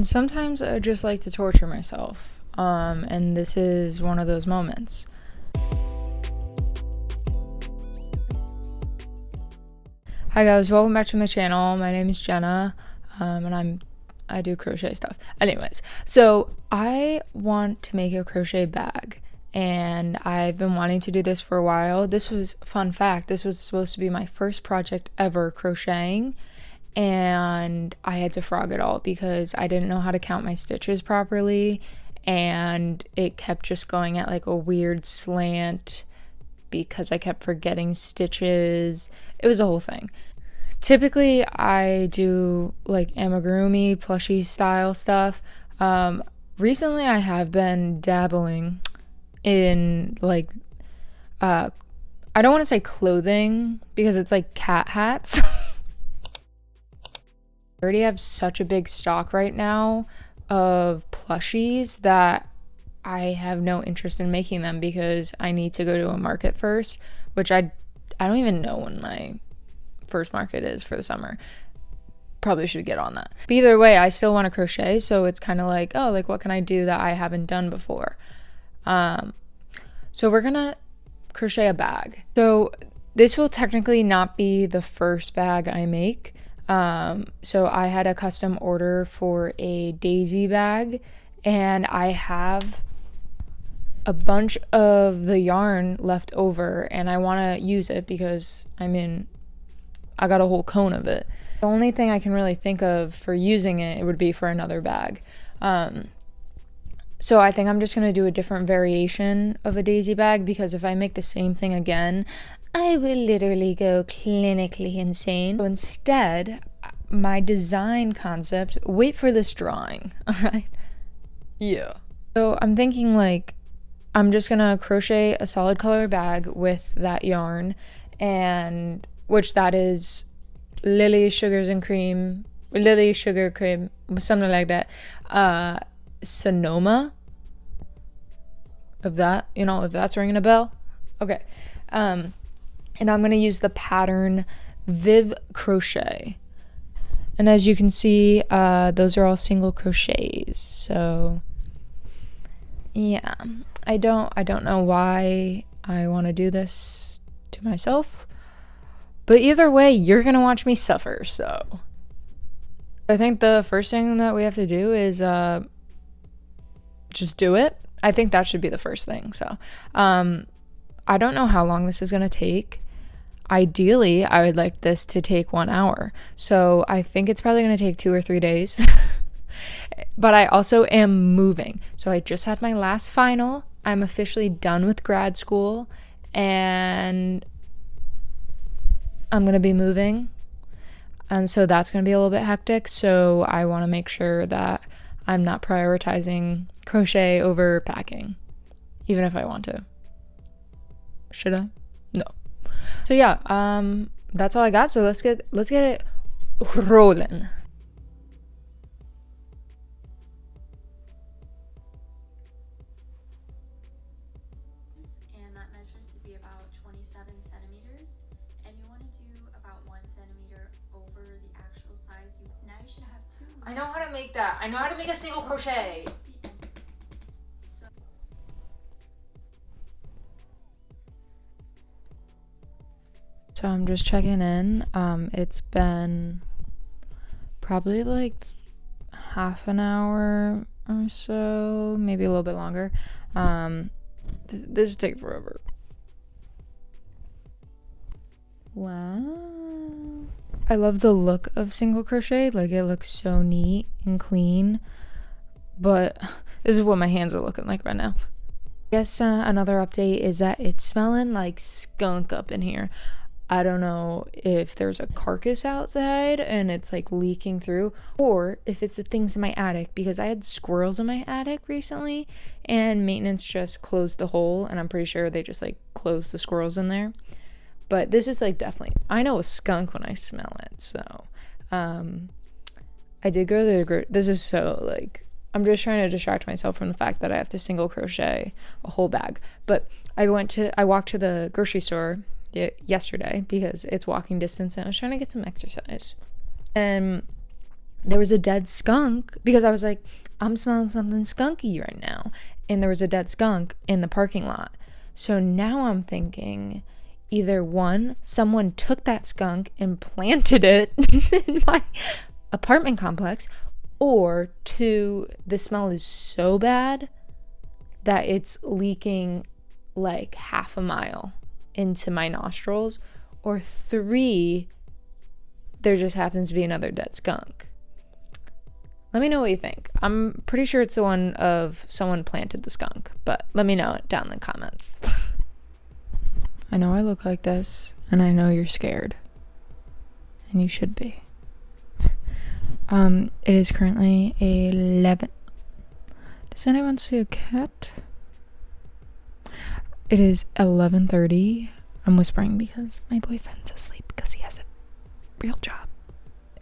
Sometimes I just like to torture myself, and this is one of those moments. Hi guys, welcome back to my channel. My name is Jenna, and I do crochet stuff. Anyways, so I want to make a crochet bag, and I've been wanting to do this for a while. Fun fact, this was supposed to be my first project ever crocheting, and I had to frog it all because I didn't know how to count my stitches properly, and it kept just going at like a weird slant because I kept forgetting stitches. It was a whole thing. Typically, I do like amigurumi, plushie style stuff. Recently, I have been dabbling in like, I don't want to say clothing because it's like cat hats. I already have such a big stock right now of plushies that I have no interest in making them because I need to go to a market first, which I don't even know when my first market is for the summer. Probably should get on that. But either way, I still want to crochet, so it's kind of like, oh, like what can I do that I haven't done before? So we're gonna crochet a bag. So this will technically not be the first bag I make. So I had a custom order for a daisy bag, and I have a bunch of the yarn left over, and I want to use it because I got a whole cone of it. The only thing I can really think of for using it would be for another bag. So I think I'm just gonna do a different variation of a daisy bag, because if I make the same thing again, I will literally go clinically insane. So instead, my design concept, wait for this drawing, alright? Yeah. So I'm thinking like, I'm just gonna crochet a solid color bag with that yarn, and which that is Lily Sugar Cream, something like that. Sonoma. If that's ringing a bell. Okay. And I'm gonna use the pattern Viv Crochet. And as you can see, those are all single crochets. So yeah, I don't know why I want to do this to myself, but either way, you're gonna watch me suffer. So I think the first thing that we have to do is just do it. I think that should be the first thing. So I don't know how long this is gonna take. Ideally, I would like this to take 1 hour. So I think it's probably gonna take 2 or 3 days. But I also am moving. So I just had my last final. I'm officially done with grad school, and I'm gonna be moving. And so that's gonna be a little bit hectic. So I wanna make sure that I'm not prioritizing crochet over packing, even if I want to. Should I? No. So yeah, that's all I got. So let's get it rolling. And that measures to be about 27 centimeters, and you want to do about 1 centimeter over the actual size. Now you should have 2. I know how to make that. I know how to make a single crochet. So I'm just checking in. It's been probably like half an hour or so, maybe a little bit longer. This take forever. Wow. I love the look of single crochet. Like, it looks so neat and clean. But this is what my hands are looking like right now. I guess another update is that it's smelling like skunk up in here. I don't know if there's a carcass outside and it's like leaking through, or if it's the things in my attic, because I had squirrels in my attic recently and maintenance just closed the hole, and I'm pretty sure they just like closed the squirrels in there. But this is like definitely, I know a skunk when I smell it. So I did go to the, this is so like, I'm just trying to distract myself from the fact that I have to single crochet a whole bag. But I walked to the grocery store yesterday because it's walking distance, and I was trying to get some exercise. And there was a dead skunk because I was like, I'm smelling something skunky right now. And there was a dead skunk in the parking lot. So now I'm thinking either one, someone took that skunk and planted it in my apartment complex, or two, the smell is so bad that it's leaking like half a mile into my nostrils, or three, there just happens to be another dead skunk. Let me know what you think. I'm pretty sure it's the one of someone planted the skunk, but let me know it down in the comments. I know I look like this, and I know you're scared. And you should be. It is currently 11. Does anyone see a cat? It is 11:30. I'm whispering because my boyfriend's asleep because he has a real job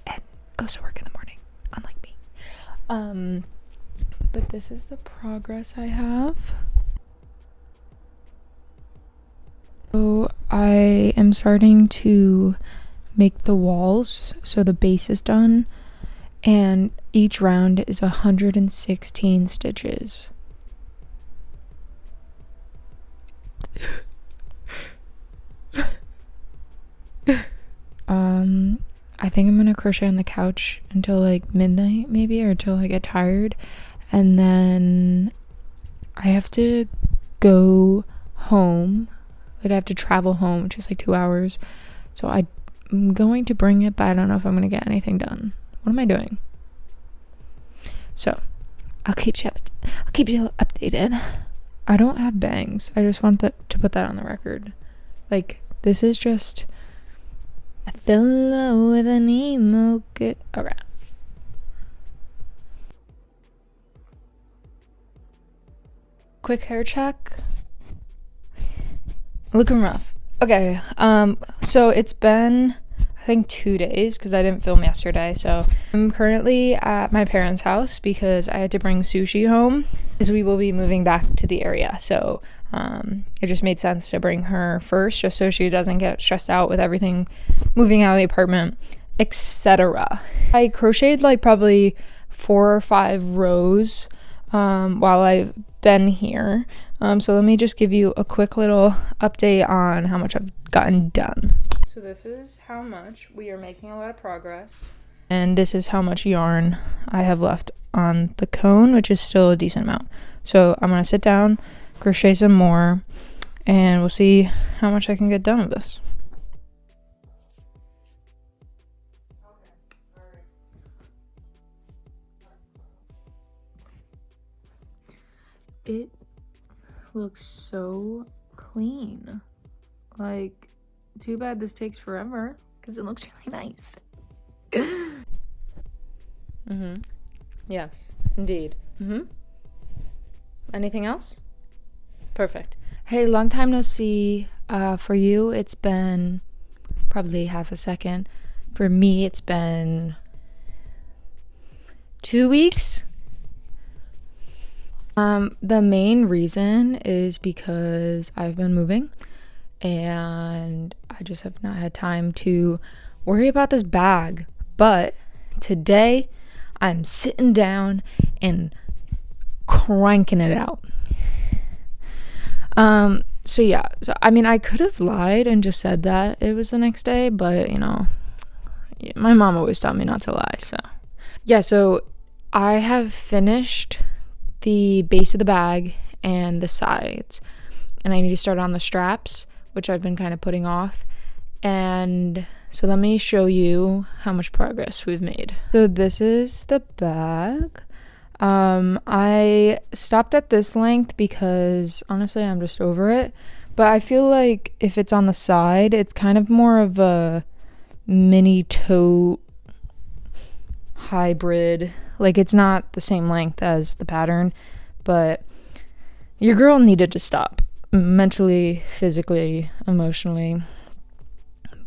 and goes to work in the morning, unlike me. But this is the progress I have. So I am starting to make the walls, so the base is done, and each round is 116 stitches. I think I'm gonna crochet on the couch until like midnight maybe, or until I get tired, and then I have to go home. Like I have to travel home, which is like 2 hours. So I'm going to bring it, but I don't know if I'm gonna get anything done. What am I doing? So I'll keep you updated. I don't have bangs. I just want to put that on the record. Like, this is just I fell in love with an emo kid. Okay. Quick hair check. Looking rough. Okay. So it's been, I think, 2 days because I didn't film yesterday. So I'm currently at my parents' house because I had to bring sushi home because we will be moving back to the area. So it just made sense to bring her first, just so she doesn't get stressed out with everything moving out of the apartment, etc. I crocheted like probably 4 or 5 rows while I've been here. So let me just give you a quick little update on how much I've gotten done. So this is how much. We are making a lot of progress. And this is how much yarn I have left on the cone, which is still a decent amount. So I'm going to sit down, crochet some more, and we'll see how much I can get done with this. It looks so clean. Like, too bad this takes forever because it looks really nice. Yes, indeed. Anything else? Perfect. Hey, long time no see. For you, it's been probably half a second. For me, it's been 2 weeks. The main reason is because I've been moving and I just have not had time to worry about this bag. But today I'm sitting down and cranking it out. So yeah, so I mean, I could have lied and just said that it was the next day, but you know, my mom always taught me not to lie. So yeah, so I have finished the base of the bag and the sides, and I need to start on the straps, which I've been kind of putting off. And so let me show you how much progress we've made. So this is the bag. I stopped at this length because honestly I'm just over it, but I feel like if it's on the side, it's kind of more of a mini tote hybrid. Like, it's not the same length as the pattern, but your girl needed to stop mentally, physically, emotionally.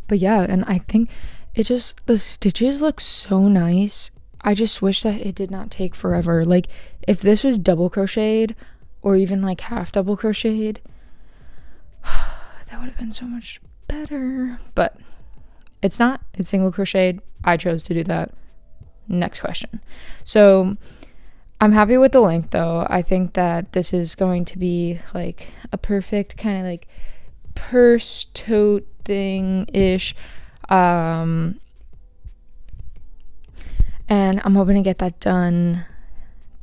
But yeah, and I think the stitches look so nice. I just wish that it did not take forever. Like, if this was double crocheted or even like half double crocheted, that would have been so much better. But it's not. It's single crocheted. I chose to do that. next question. So I'm happy with the length though. I think that this is going to be like a perfect kind of like purse tote thing ish. And I'm hoping to get that done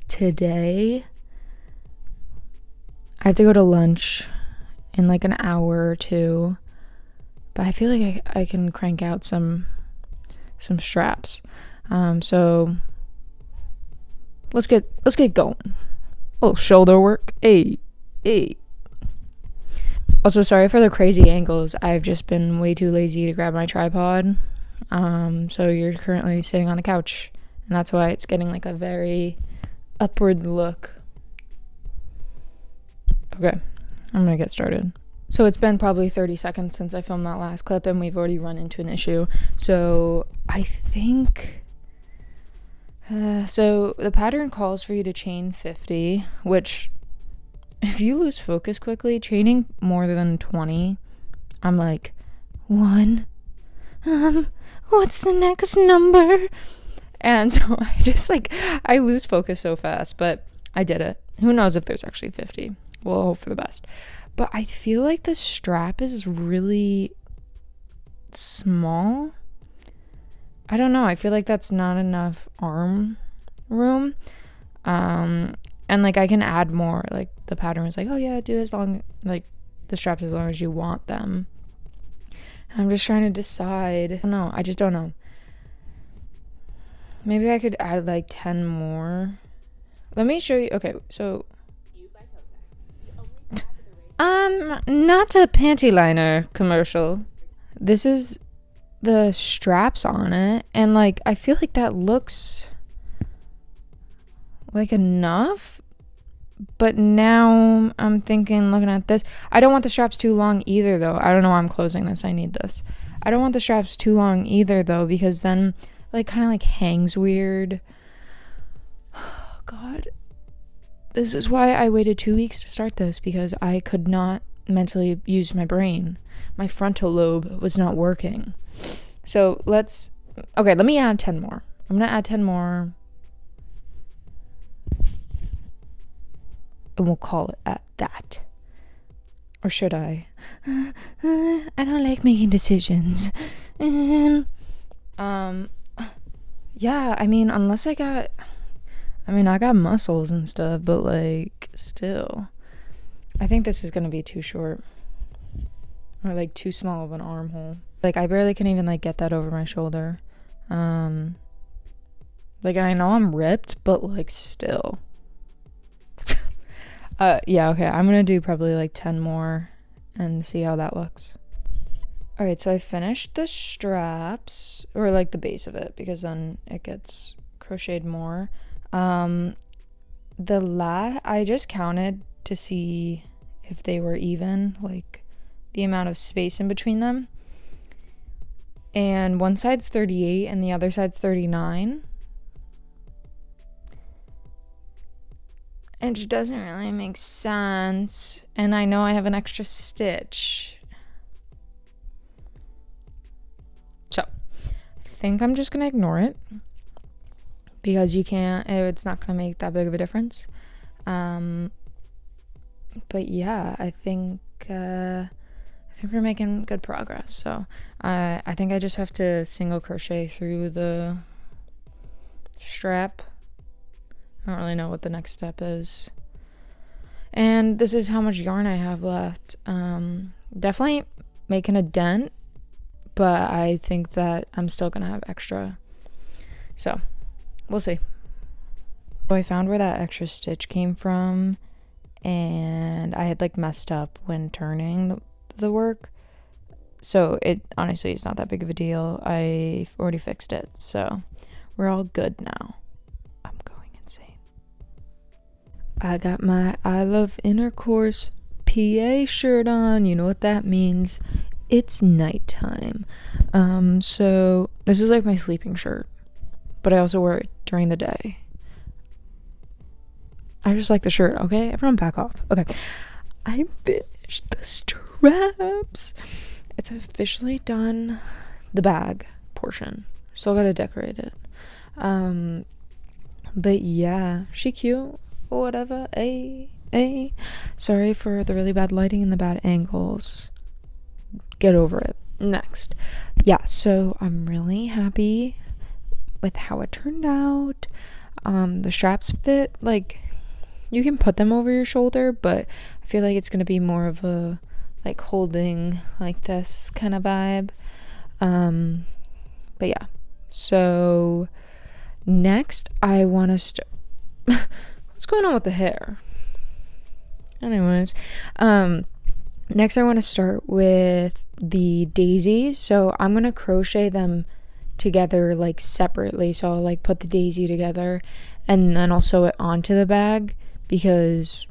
today. I have to go to lunch in like an hour or two, but I feel like I can crank out some straps. So let's get going. Oh, shoulder work. Hey. Also, sorry for the crazy angles. I've just been way too lazy to grab my tripod. So you're currently sitting on the couch, and that's why it's getting like a very upward look. Okay, I'm gonna get started. So it's been probably 30 seconds since I filmed that last clip, and we've already run into an issue. So I think so the pattern calls for you to chain 50, which if you lose focus quickly, chaining more than 20, I'm like, one, what's the next number? And so I lose focus so fast, but I did it. Who knows if there's actually 50? We'll hope for the best. But I feel like the strap is really small. I don't know. I feel like that's not enough arm room. And like I can add more. Like the pattern was like, oh yeah, do as long, like the straps as long as you want them. I'm just trying to decide. I don't know. I just don't know. Maybe I could add like 10 more. Let me show you. Okay, so not a panty liner commercial. This is the straps on it, and like I feel like that looks like enough, but now I'm thinking, looking at this, I don't want the straps too long either though. I don't know why I'm closing this. I need this. I don't want the straps too long either though, because then like kind of like hangs weird. Oh, God, this is why I waited 2 weeks to start this, because I could not mentally use my brain. My frontal lobe was not working. So let me add 10 more. I'm gonna add 10 more, and we'll call it at that. Or should I? I don't like making decisions. Yeah, I mean, I got muscles and stuff, but like still, I think this is gonna be too short, or like too small of an armhole. Like I barely can even like get that over my shoulder. Like I know I'm ripped, but like still. Yeah, okay, I'm gonna do probably like 10 more and see how that looks. All right, so I finished the straps, or like the base of it, because then it gets crocheted more. I just counted to see if they were even, like the amount of space in between them. And one side's 38 and the other side's 39. And it doesn't really make sense. And I know I have an extra stitch. So, I think I'm just going to ignore it, because it's not going to make that big of a difference. But yeah, I think we're making good progress. So I think I just have to single crochet through the strap. I don't really know what the next step is. And this is how much yarn I have left. Definitely making a dent, but I think that I'm still gonna have extra. So we'll see. So I found where that extra stitch came from, and I had like messed up when turning the work. So it honestly is not that big of a deal. I've already fixed it, so we're all good now. I'm going insane. I got my I Love Intercourse PA shirt on. You know what that means. It's nighttime. So this is like my sleeping shirt, but I also wear it during the day. I just like the shirt, okay? Everyone back off. Okay. I finished the straps. It's officially done. The bag portion. Still gotta decorate it. But yeah, she cute or whatever. Hey. Sorry for the really bad lighting and the bad angles. Get over it. Next. Yeah, so I'm really happy with how it turned out. The straps fit, like, you can put them over your shoulder, but I feel like it's gonna be more of a like holding like this kind of vibe. But yeah, so next I want to what's going on with the hair? Anyways, next I want to start with the daisies. So I'm gonna crochet them together like separately. So I'll like put the daisy together and then I'll sew it onto the bag, because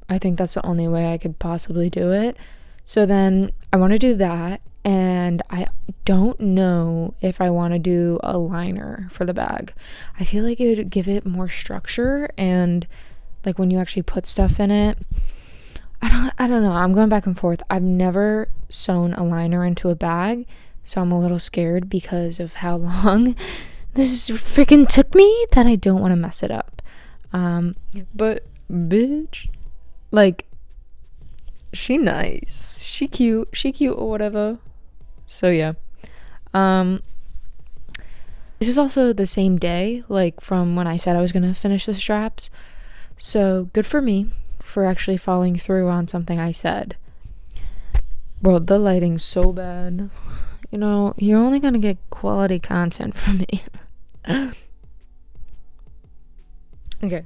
I think that's the only way I could possibly do it. So then I want to do that, and I don't know if I want to do a liner for the bag. I feel like it would give it more structure, and like when you actually put stuff in it, I don't know. I'm going back and forth. I've never sewn a liner into a bag, so I'm a little scared because of how long this freaking took me, that I don't want to mess it up. But bitch, like, she nice, she cute or whatever. So yeah, this is also the same day, like, from when I said I was gonna finish the straps. So good for me for actually following through on something I said. Bro, the lighting's so bad. You know, you're only gonna get quality content from me. Okay.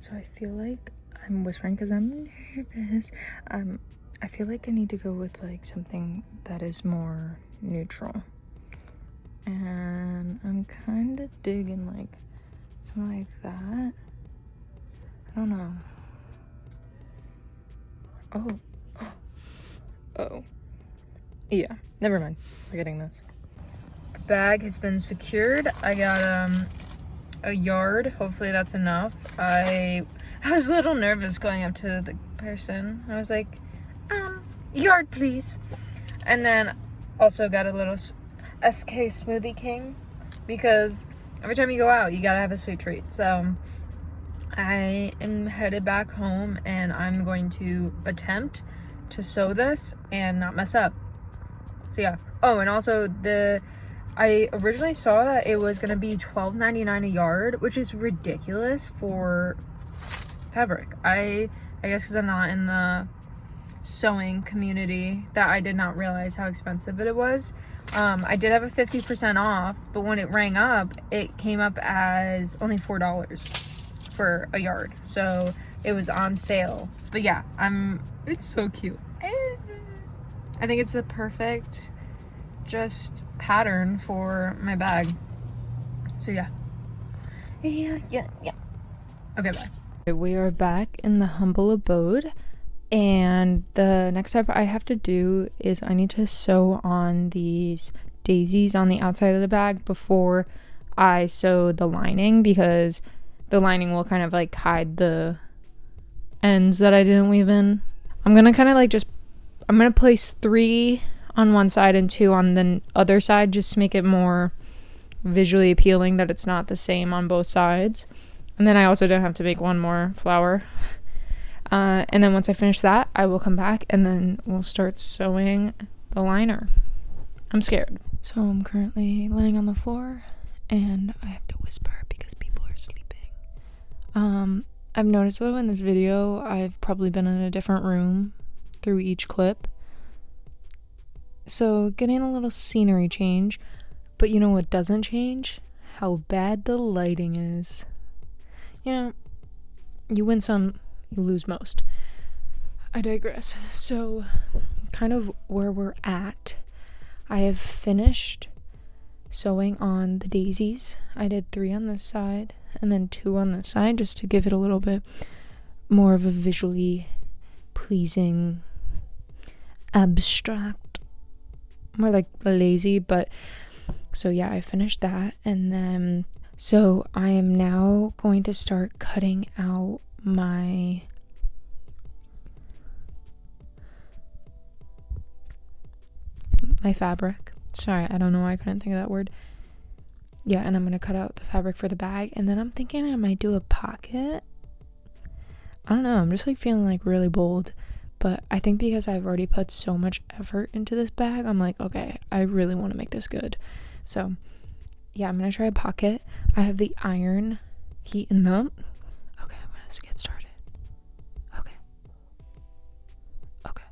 So I feel like I'm whispering because I'm nervous. I feel like I need to go with like something that is more neutral. And I'm kind of digging like something like that. I don't know. Oh. Yeah, never mind. Forgetting this. The bag has been secured. I got a yard. Hopefully that's enough. I was a little nervous going up to the person. I was like, yard please. And then also got a little SK Smoothie King, because every time you go out you gotta have a sweet treat. So I am headed back home and I'm going to attempt to sew this and not mess up. So yeah. Oh, and also I originally saw that it was gonna be $12.99 a yard, which is ridiculous for fabric. I guess because I'm not in the sewing community, that I did not realize how expensive it was. I did have a 50% off, but when it rang up, it came up as only $4 for a yard. So it was on sale. But yeah, it's so cute. I think it's the perfect just pattern for my bag. So yeah. Okay, bye. We are back in the humble abode, and the next step I have to do is I need to sew on these daisies on the outside of the bag before I sew the lining, because the lining will kind of like hide the ends that I didn't weave in. I'm gonna kind of like I'm gonna place 3 on one side and 2 on the other side, just to make it more visually appealing that it's not the same on both sides. And then I also don't have to make one more flower. And then once I finish that, I will come back and then we'll start sewing the liner. I'm scared. So I'm currently laying on the floor and I have to whisper because people are sleeping. I've noticed though in this video, I've probably been in a different room through each clip. So getting a little scenery change. But you know what doesn't change? How bad the lighting is. You know, you win some, you lose most. I digress. So, kind of where we're at, I have finished sewing on the daisies. I did 3 on this side and then 2 on this side, just to give it a little bit more of a visually pleasing, abstract, more like lazy, but So yeah, I finished that, and then so I am now going to start cutting out my fabric. Sorry, I don't know why I couldn't think of that word. Yeah, and I'm gonna cut out the fabric for the bag, and then I'm thinking I might do a pocket. I don't know, I'm just like feeling like really bold, but I think because I've already put so much effort into this bag, I'm like, okay, I really want to make this good. So yeah, I'm gonna try a pocket. I have the iron heating up. Okay, I'm gonna get started. Okay. Okay.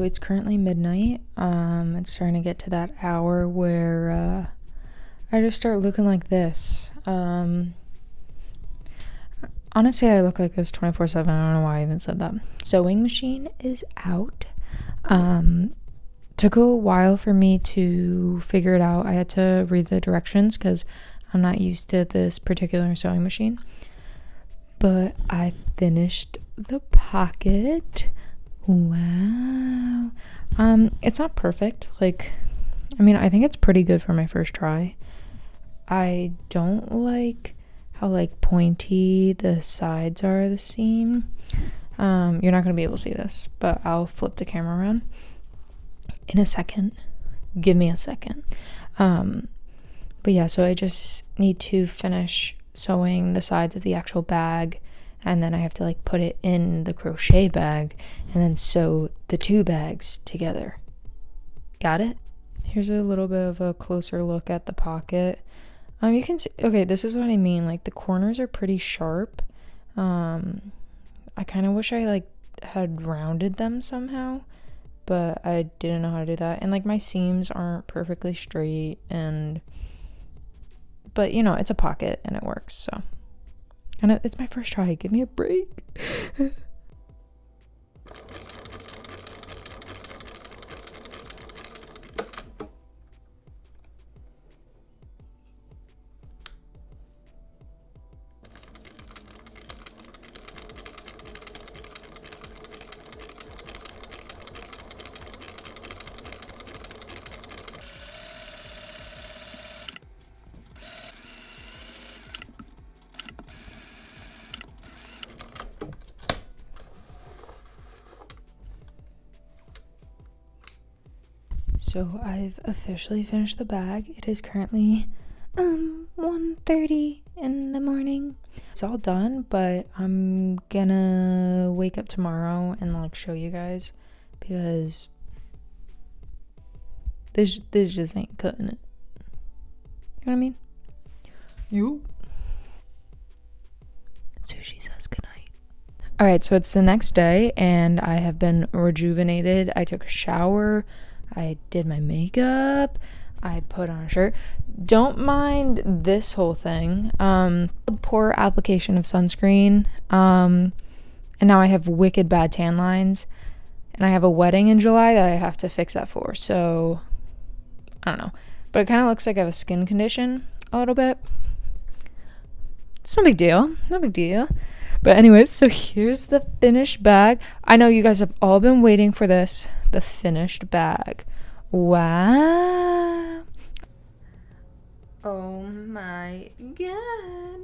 It's currently midnight. It's starting to get to that hour where I just start looking like this. Honestly, I look like this 24/7. I don't know why I even said that. Sewing machine is out. Took a while for me to figure it out. I had to read the directions because I'm not used to this particular sewing machine. But I finished the pocket. Wow. It's not perfect. Like, I mean, I think it's pretty good for my first try. I don't like how like pointy the sides are of the seam. You're not gonna be able to see this, but I'll flip the camera around in a second. Give me a second. But yeah, so I just need to finish sewing the sides of the actual bag, and then I have to like put it in the crochet bag and then sew the two bags together. Got it? Here's a little bit of a closer look at the pocket. You can see, okay, this is what I mean. Like the corners are pretty sharp. I kind of wish I like had rounded them somehow, but I didn't know how to do that. And like my seams aren't perfectly straight, but you know, it's a pocket and it works. So, and it's my first try. Give me a break. So I've officially finished the bag. It is currently 1:30 in the morning. It's all done, but I'm gonna wake up tomorrow and like show you guys because this just ain't cutting it. You know what I mean? You. Sushi says goodnight. Alright, so it's the next day and I have been rejuvenated. I took a shower. I did my makeup. I put on a shirt. Don't mind this whole thing. Poor application of sunscreen. And now I have wicked bad tan lines. And I have a wedding in July that I have to fix that for. So, I don't know. But it kind of looks like I have a skin condition a little bit. It's no big deal. No big deal. But anyways, so here's the finished bag. I know you guys have all been waiting for this. The finished bag. Wow. Oh my god.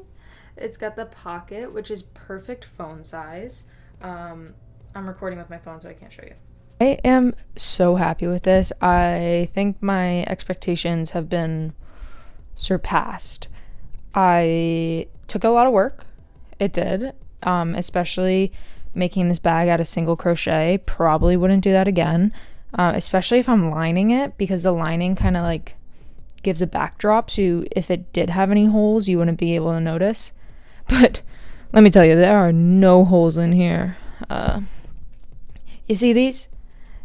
It's got the pocket, which is perfect phone size. I'm recording with my phone, so I can't show you. I am so happy with this. I think my expectations have been surpassed. I took a lot of work. It did. Especially making this bag out of single crochet. Probably wouldn't do that again, especially if I'm lining it, because the lining kind of like gives a backdrop, so if it did have any holes, you wouldn't be able to notice. But let me tell you, there are no holes in here. You see these?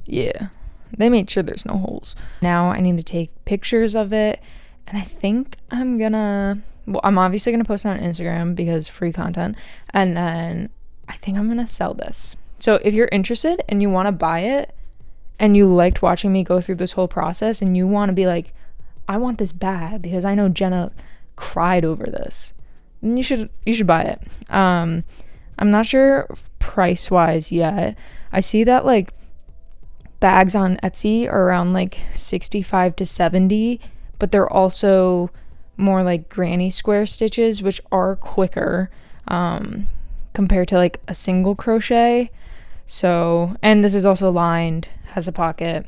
Yeah, they made sure there's no holes. Now I need to take pictures of it, and I think I'm obviously gonna post it on Instagram because free content, and then I think I'm gonna sell this. So if you're interested and you want to buy it, and you liked watching me go through this whole process, and you want to be like, I want this bag because I know Jenna cried over this, then you should buy it. I'm not sure price wise yet. I see that like bags on Etsy are around like 65 to 70, but they're also more like granny square stitches, which are quicker compared to like a single crochet. So, and this is also lined, has a pocket.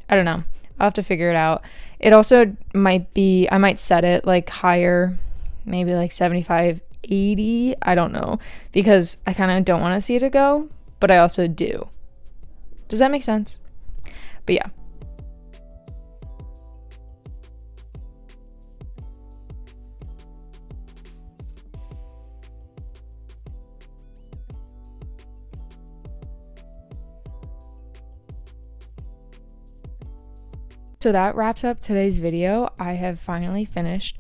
I don't know, I'll have to figure it out. It also might be, I might set it like higher, maybe like 75, 80, I don't know, because I kind of don't want to see it go, but I also do. Does that make sense? But yeah. So that wraps up today's video. I have finally finished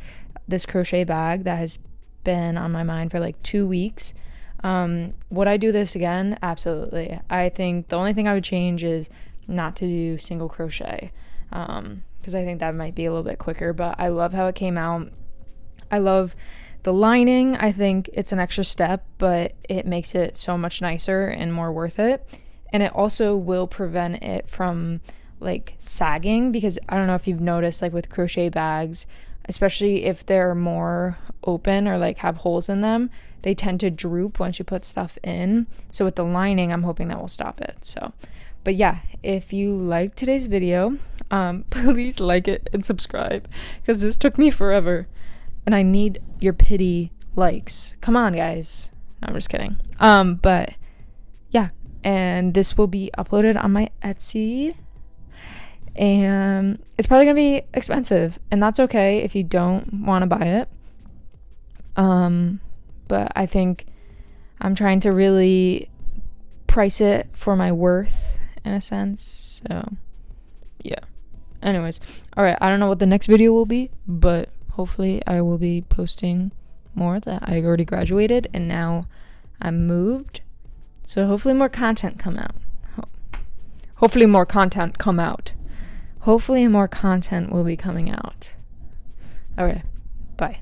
this crochet bag that has been on my mind for like 2 weeks. Would I do this again? Absolutely. I think the only thing I would change is not to do single crochet, because I think that might be a little bit quicker, but I love how it came out. I love the lining. I think it's an extra step, but it makes it so much nicer and more worth it. And it also will prevent it from like sagging, because I don't know if you've noticed, like with crochet bags, especially if they're more open or like have holes in them, they tend to droop once you put stuff in. So with the lining, I'm hoping that will stop it. So, but yeah, if you liked today's video, please like it and subscribe, because this took me forever and I need your pity likes. Come on, guys. No, I'm just kidding. But yeah, and this will be uploaded on my Etsy, and it's probably gonna be expensive, and that's okay if you don't want to buy it. But I think I'm trying to really price it for my worth in a sense. So yeah. Anyways, all right, I don't know what the next video will be, but hopefully I will be posting more. That I already graduated and now I'm moved, so hopefully more content come out. Hopefully more content come out. Hopefully more content will be coming out. All right, bye.